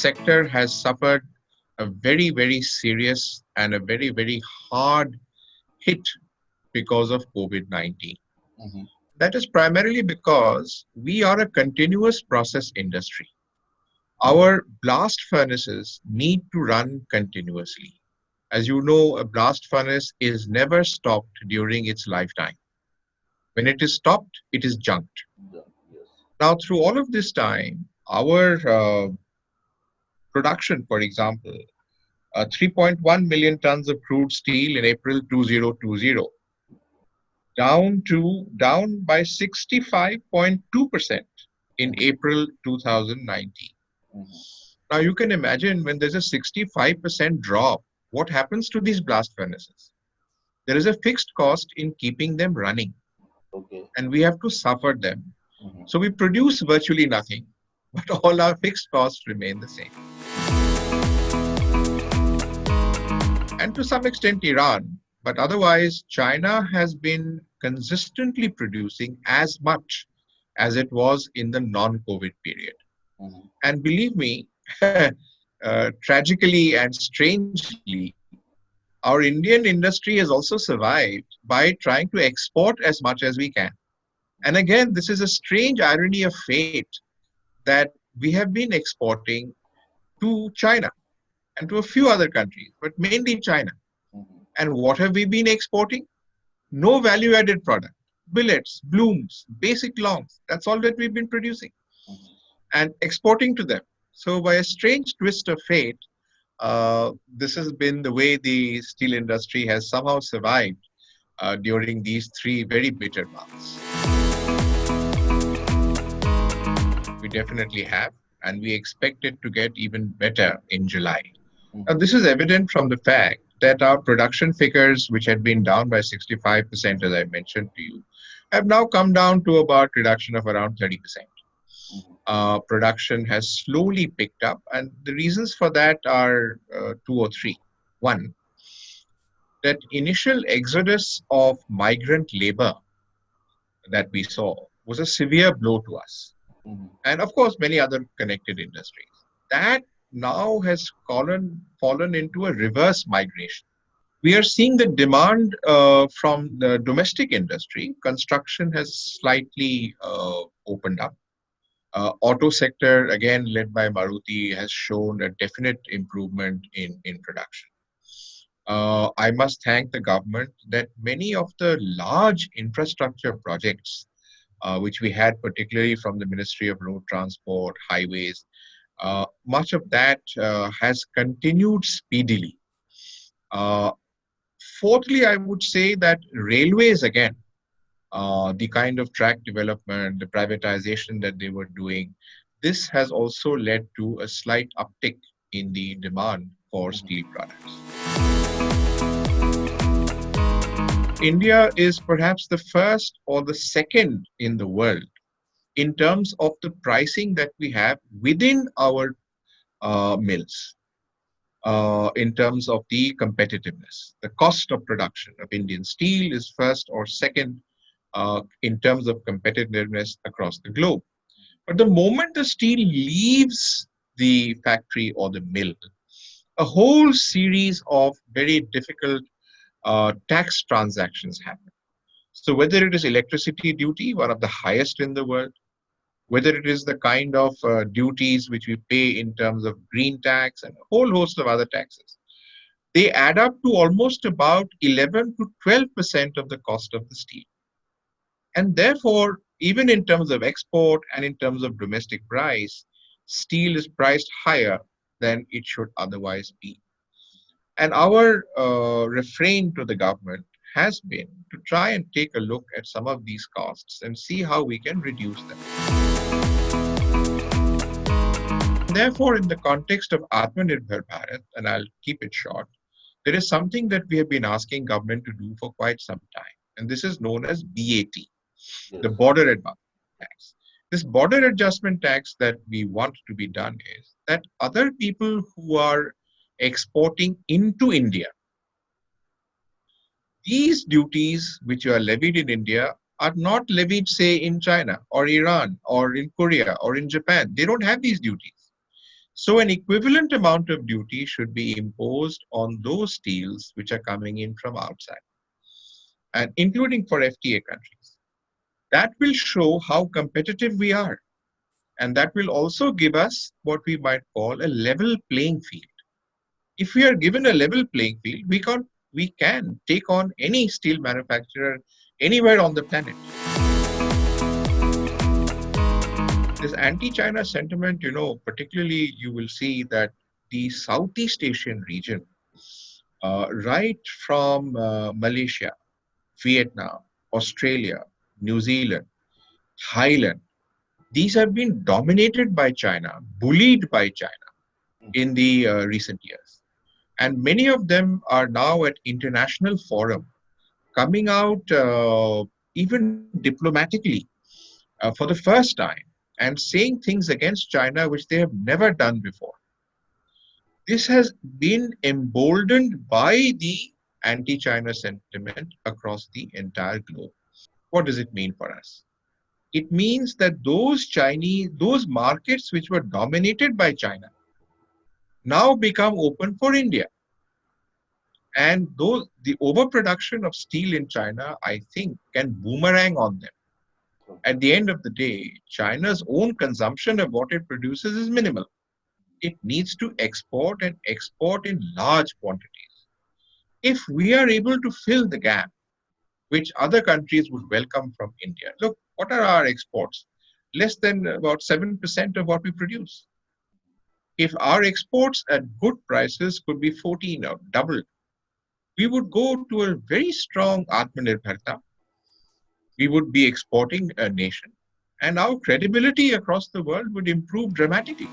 sector has suffered a very, very serious and a very, very hard hit because of COVID-19. Mm-hmm. That is primarily because we are a continuous process industry. Our blast furnaces need to run continuously. As you know, a blast furnace is never stopped during its lifetime. When it is stopped, it is junked. Yeah, yes. Now, through all of this time, our production, for example, 3.1 million tons of crude steel in April 2020, down by 65.2% in Mm-hmm. April 2019. Mm-hmm. Now you can imagine when there's a 65% drop, what happens to these blast furnaces? There is a fixed cost in keeping them running, Okay. and we have to suffer them. Mm-hmm. So we produce virtually nothing, but all our fixed costs remain the same. And to some extent Iran, but otherwise China has been consistently producing as much as it was in the non-COVID period. Mm-hmm. And believe me, tragically and strangely, our Indian industry has also survived by trying to export as much as we can. And again, this is a strange irony of fate that we have been exporting to China and to a few other countries, but mainly China. Mm-hmm. And what have we been exporting? No value added product. Billets, blooms, basic longs. That's all that we've been producing Mm-hmm. and exporting to them. So, by a strange twist of fate, this has been the way the steel industry has somehow survived during these three very bitter months. We definitely have, and we expect it to get even better in July. Now, Mm-hmm. this is evident from the fact that our production figures, which had been down by 65%, as I mentioned to you, have now come down to about reduction of around 30%. Mm-hmm. Production has slowly picked up, and the reasons for that are two or three. One, that initial exodus of migrant labor that we saw was a severe blow to us, Mm-hmm. and of course, many other connected industries. That now has fallen into a reverse migration. We are seeing the demand from the domestic industry. Construction has slightly opened up. Auto sector, again led by Maruti, has shown a definite improvement in production. I must thank the government that many of the large infrastructure projects, which we had particularly from the Ministry of Road Transport, Highways, much of that has continued speedily. Uh, Fourthly, I would say that railways again, the kind of track development, the privatization that they were doing, this has also led to a slight uptick in the demand for Mm-hmm. steel products. India is perhaps the first or the second in the world in terms of the pricing that we have within our mills. In terms of the competitiveness, the cost of production of Indian steel is first or second in terms of competitiveness across the globe. But the moment the steel leaves the factory or the mill, a whole series of very difficult tax transactions happen. So whether it is electricity duty, one of the highest in the world, whether it is the kind of duties which we pay in terms of green tax and a whole host of other taxes, they add up to almost about 11 to 12% of the cost of the steel. And therefore, even in terms of export and in terms of domestic price, steel is priced higher than it should otherwise be. And our refrain to the government has been to try and take a look at some of these costs and see how we can reduce them. Therefore, in the context of Atmanirbhar Bharat, and I'll keep it short, there is something that we have been asking government to do for quite some time, and this is known as BAT, the Yes. border adjustment tax. This border adjustment tax that we want to be done is that other people who are exporting into India, these duties which are levied in India are not levied, say, in China or Iran or in Korea or in Japan. They don't have these duties. So an equivalent amount of duty should be imposed on those steels which are coming in from outside, and including for FTA countries. That will show how competitive we are. And that will also give us what we might call a level playing field. If we are given a level playing field, we can take on any steel manufacturer anywhere on the planet. This anti-China sentiment, particularly you will see that the Southeast Asian region, right from Malaysia, Vietnam, Australia, New Zealand, Thailand, these have been dominated by China, bullied by China in the recent years. And many of them are now at international forum coming out even diplomatically for the first time and saying things against China which they have never done before. This has been emboldened by the anti-China sentiment across the entire globe. What does it mean for us? It means that those markets which were dominated by China now become open for India. And those, the overproduction of steel in China, I think, can boomerang on them. At the end of the day, China's own consumption of what it produces is minimal. It needs to export and export in large quantities. If we are able to fill the gap, which other countries would welcome from India, look, what are our exports? Less than about 7% of what we produce. If our exports at good prices could be 14 or double, we would go to a very strong Atmanirbharta. We would be exporting a nation, and our credibility across the world would improve dramatically.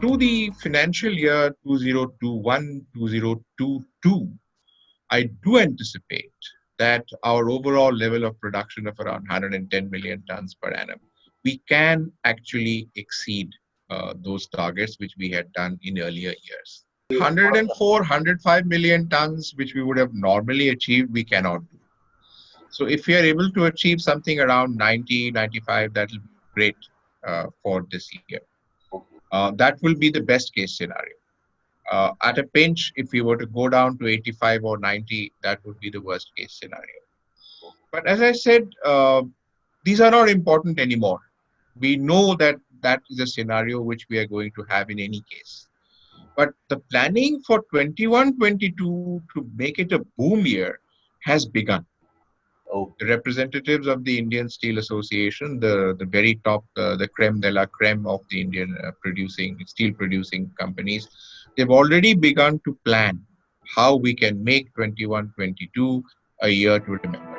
To the financial year 2021-2022, I do anticipate that our overall level of production of around 110 million tons per annum, we can actually exceed those targets which we had done in earlier years. 104, 105 million tons, which we would have normally achieved, we cannot do. So if we are able to achieve something around 90, 95, that will be great for this year. That will be the best case scenario. At a pinch, if we were to go down to 85 or 90, that would be the worst case scenario. But as I said, these are not important anymore. We know that that is a scenario which we are going to have in any case. But the planning for 21-22 to make it a boom year has begun. The representatives of the Indian Steel Association, the very top, the creme de la creme of the Indian steel producing companies, they've already begun to plan how we can make 21-22 a year to remember.